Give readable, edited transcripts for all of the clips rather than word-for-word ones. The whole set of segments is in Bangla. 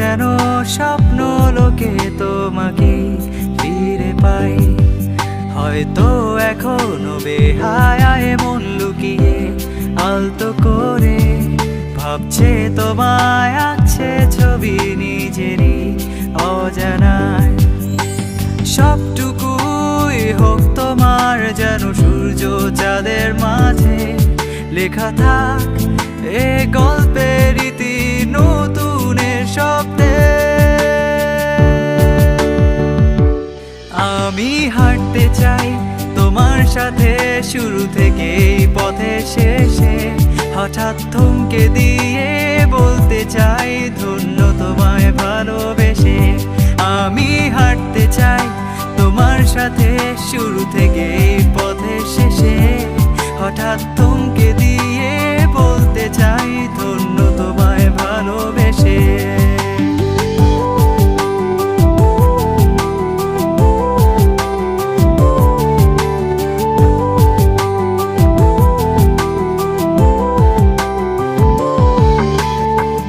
যেন স্বপ্ন লোকে তোমাকে ফিরে পাই। হয়তো এখনো বেহায়ায় মন লুকিয়ে আলতো করে ভাবছে তোমায়, আঁকছে ছবি নিজেরই অজানায়। সবটুকুই হোক তোমার যেন সূর্য চাঁদের মাঝে লেখা থাক এ গল্পের রীতি নতুনের শব্দে। আমি হাঁটতে চাই তোমার সাথে শুরু থেকে পথের শেষে, হঠাৎ থমকে দিয়ে বলতে চাই ধন্য তোমায় ভালোবেসে। আমি হাঁটতে চাই তোমার সাথে শুরু থেকে পথের শেষে, হঠাৎ থমকে দিয়ে বলতে চাই ধন্য তোমায় ভালোবেসে।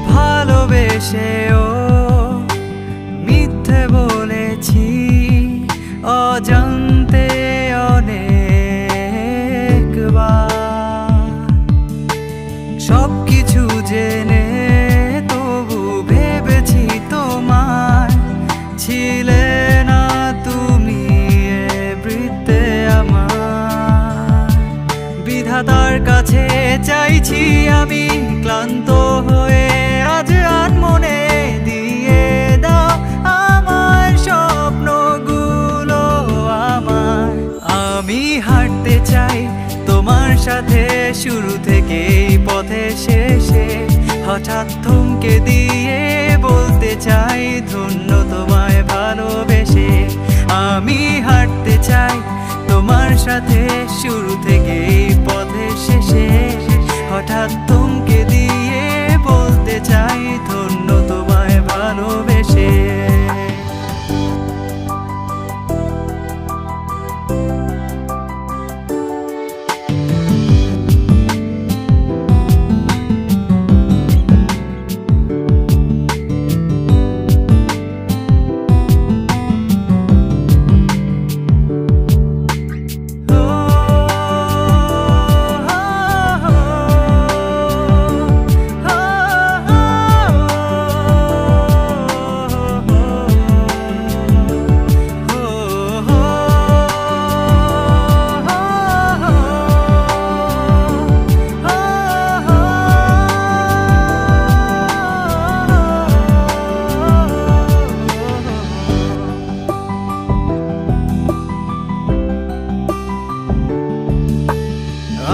ভালোবেসেও মিথ্যে বলেছি অজান্তে অনেকবার, সবকিছু জেনে তবু ভেবেছি তোমার ছিলে না তুমি এ বৃত্তে আমার। বিধাতার কাছে চাইছি আমি ক্লান্ত হয়ে আজ আনমনে দিয়ে দাও আমার স্বপ্নগুলো আমার। আমি হাঁটতে চাই তোমার সাথে শুরু থেকে পথের শেষে, হঠাৎ থমকে দিয়ে বলতে চাই ধন্য তোমায় ভালোবেসে। আমি হাঁটতে চাই তোমার সাথে শুরু থেকে পথের শেষে, হঠাৎ থমকে দিয়ে বলতে চাই ধন্য তোমায় ভালোবেসে।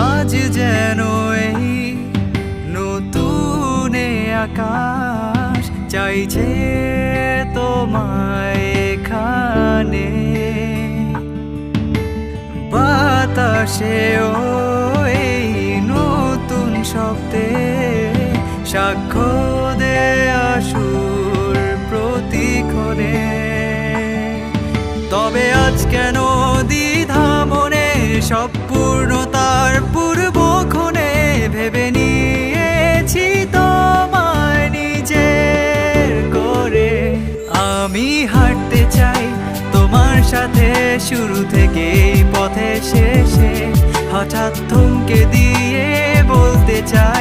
আজ যেন এই নতুন আকাশ চাইছে তোমায় এখানে, বাতাসেও এই নতুন শব্দে সাক্ষ্য দেয়া সুর প্রতিক্ষণে। তবে আজ কেন দ্বিধা মনে, সব পূর্ণতার পূর্বক্ষণে ভেবে নিয়েছি তোমায় নিজের করে। আমি হাঁটতে চাই তোমার সাথে শুরু থেকে পথের শেষে, হঠাৎ থমকে দিয়ে বলতে চাই